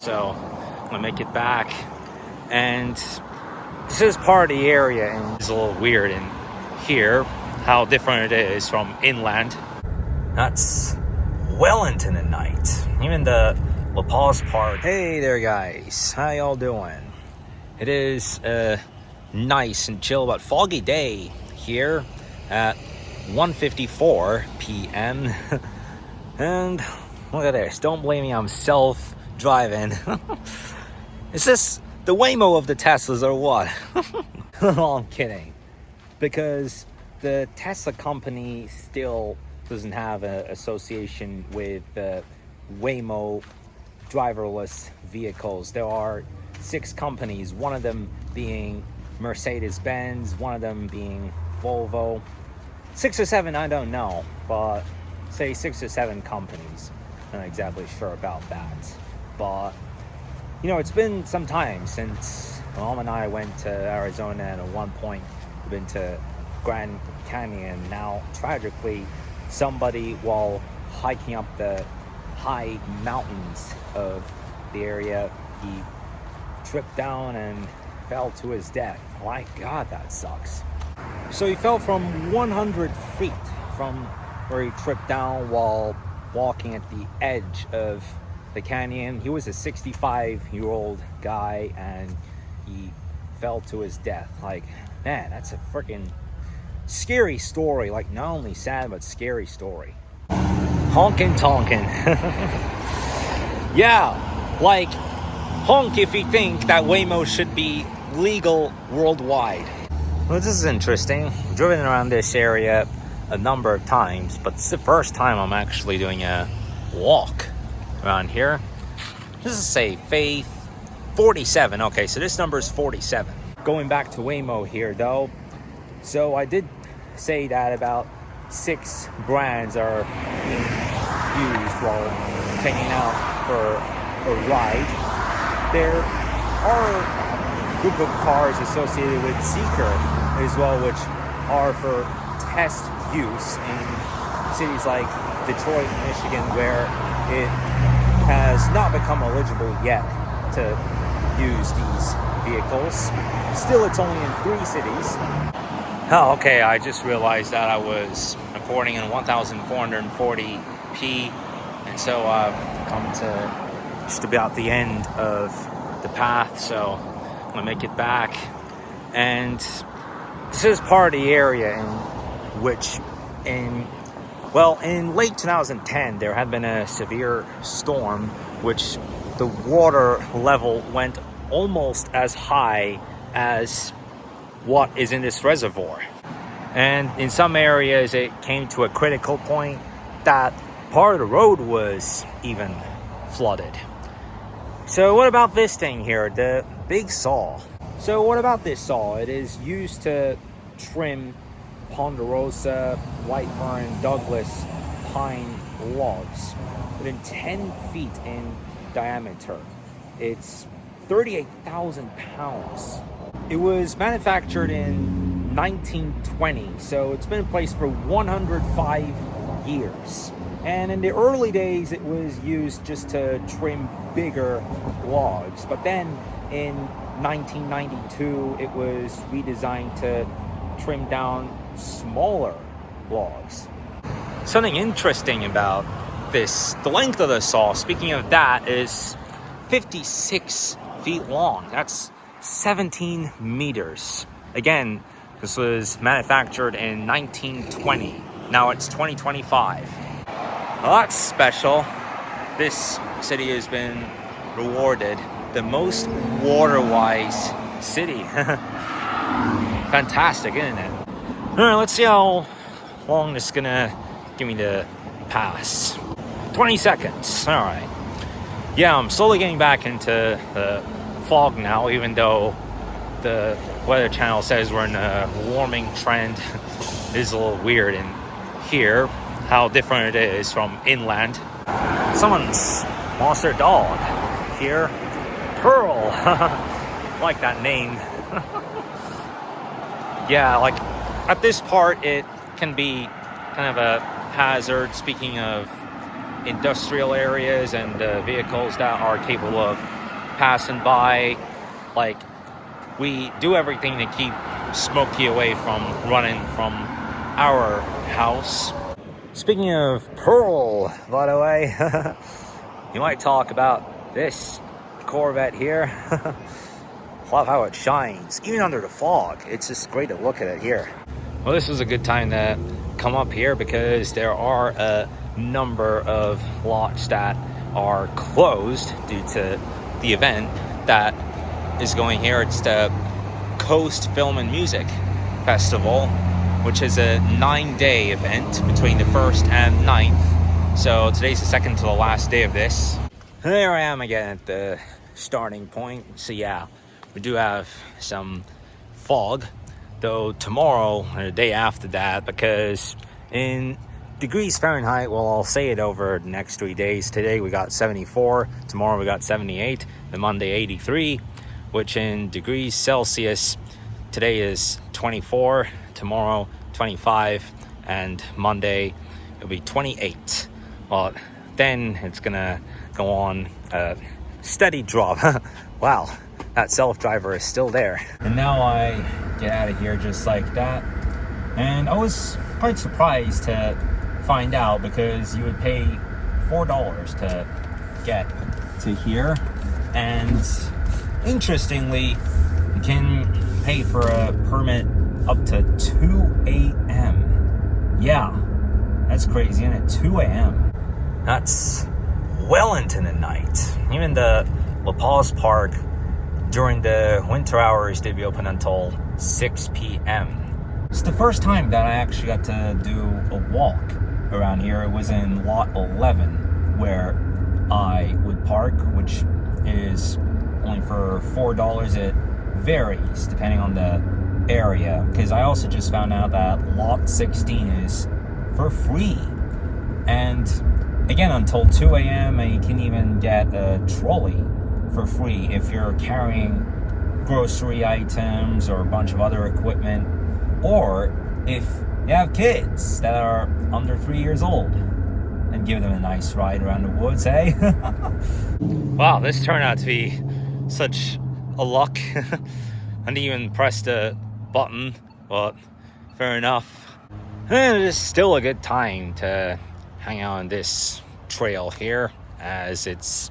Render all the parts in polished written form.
So I'm gonna make it back, and this is part of the area, and it's a little weird in here how different it is from inland. That's Wellington at night. Even the La Paz part. Hey there, guys. How y'all doing? It is a nice and chill but foggy day here at 1:54 p.m. And look at this. Don't blame me. I'm self-driving. Is this the Waymo of the Teslas or what? Oh, I'm kidding. Because the Tesla company still doesn't have an association with Waymo driverless vehicles. There are 6 companies, one of them being Mercedes-Benz, one of them being Volvo. 6 or 7, I don't know, but say 6 or 7 companies. I'm not exactly sure about that. But, you know, it's been some time since Mom and I went to Arizona, and at one point we've been to Grand Canyon. Now, tragically, somebody, while hiking up the high mountains of the area, he tripped down and fell to his death. My God, that sucks. So he fell from 100 feet from where he tripped down while walking at the edge of the canyon. He was a 65-year-old guy, and he fell to his death. Like, man, that's a freaking scary story. Like, not only sad, but scary story. Honkin' tonkin'. Yeah, like, honk if you think that Waymo should be legal worldwide. Well, this is interesting. I've driven around this area a number of times, but it's the first time I'm actually doing a walk around here. This is say Faith 47. Okay, so this number is 47. Going back to Waymo here, though. So I did say that about 6 brands are being used while taking out for a ride. There are a group of cars associated with Seeker as well, which are for test use in cities like Detroit, Michigan, where it has not become eligible yet to use these vehicles. Still, it's only in 3 cities. Oh, okay, I just realized that I was recording in 1440p, and so I've come to just about the end of the path, so I'm gonna make it back. And this is part of the area in which in late 2010 there had been a severe storm which the water level went almost as high as what is in this reservoir, and in some areas it came to a critical point that part of the road was even flooded. So what about this thing here, the big saw? So what about this saw? It is used to trim ponderosa, whitefern, Douglas pine logs within 10 feet in diameter. It's 38,000 pounds. It was manufactured in 1920, so it's been in place for 105 years. And in the early days, it was used just to trim bigger logs. But then in 1992, it was redesigned to trim down smaller logs. Something interesting about this, the length of the saw, speaking of that, is 56 feet long. That's 17 meters. Again, this was manufactured in 1920. Now it's 2025. Well, that's special. This city has been rewarded the most water-wise city. Fantastic, isn't it? All right, let's see how long this is gonna give me to pass. 20 seconds. All right. Yeah, I'm slowly getting back into the fog now, even though the Weather Channel says we're in a warming trend. It is a little weird in here how different it is from inland. Someone's lost their dog here. Pearl. Like that name. Yeah, like at this part it can be kind of a hazard, speaking of industrial areas and vehicles that are capable of passing by. Like, we do everything to keep Smokey away from running from our house. Speaking of Pearl, by the way, you might talk about this Corvette here. Love how it shines, even under the fog. It's just great to look at it here. Well, this was a good time to come up here because there are a number of lots that are closed due to the event that is going here. It's the Coast Film and Music Festival, which is a 9-day event between the 1st and 9th. So today's the second to the last day of this. And there I am again at the starting point. So yeah, we do have some fog, though tomorrow or the day after that, because in degrees Fahrenheit, well, I'll say it over the next 3 days. Today we got 74, tomorrow we got 78, then Monday 83, which in degrees Celsius, today is 24, tomorrow 25, and Monday it'll be 28. Well, then it's gonna go on a steady drop. Wow, that self-driver is still there. And now I get out of here just like that. And I was quite surprised to find out, because you would pay $4 to get to here, and interestingly, you can pay for a permit up to 2 a.m. Yeah, that's crazy, isn't it? 2 a.m. That's well into the night. Even the La Paz Park during the winter hours, they'd be open until 6 p.m. It's the first time that I actually got to do a walk around here. It was in lot 11 where I would park, which is only for $4. It varies depending on the area, because I also just found out that lot 16 is for free, and again until 2 a.m. and you can even get a trolley for free if you're carrying grocery items or a bunch of other equipment, or if you have kids that are under 3 years old, and give them a nice ride around the woods, hey? Wow, this turned out to be such a luck. I didn't even press the button, but fair enough. And it is still a good time to hang out on this trail here, as it's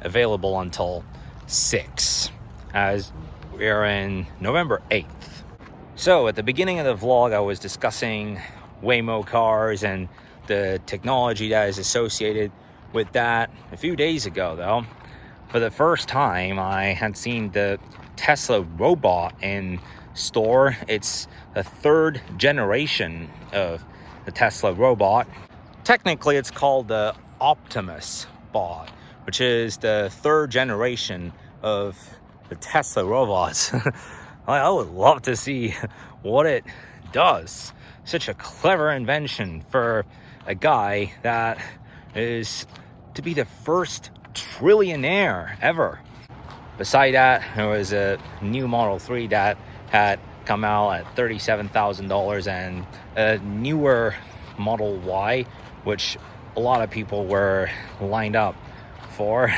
available until 6, as we're in November 8th. So at the beginning of the vlog, I was discussing Waymo cars and the technology that is associated with that. A few days ago, though, for the first time, I had seen the Tesla robot in store. It's the 3rd generation of the Tesla robot. Technically, it's called the Optimus bot, which is the 3rd generation of the Tesla robots. I would love to see what it does. Such a clever invention for a guy that is to be the first trillionaire ever. Beside that, there was a new Model 3 that had come out at $37,000, and a newer Model Y, which a lot of people were lined up for.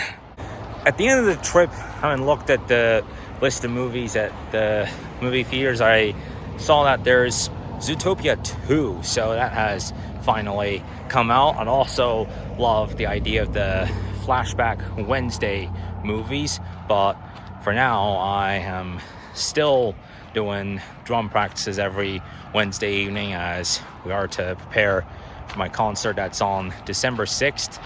At the end of the trip, having looked at the list of movies at the movie theaters, I saw that there's Zootopia 2, so that has finally come out. I'd also love the idea of the Flashback Wednesday movies, but for now I am still doing drum practices every Wednesday evening, as we are to prepare for my concert that's on December 6th.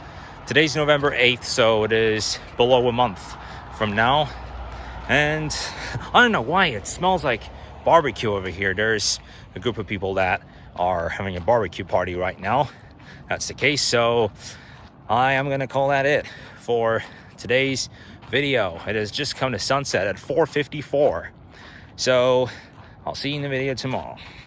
Today's November 8th, so it is below a month from now. And I don't know why it smells like barbecue over here. There's a group of people that are having a barbecue party right now. That's the case, so I am gonna call that it for today's video. It has just come to sunset at 4:54, so I'll see you in the video tomorrow.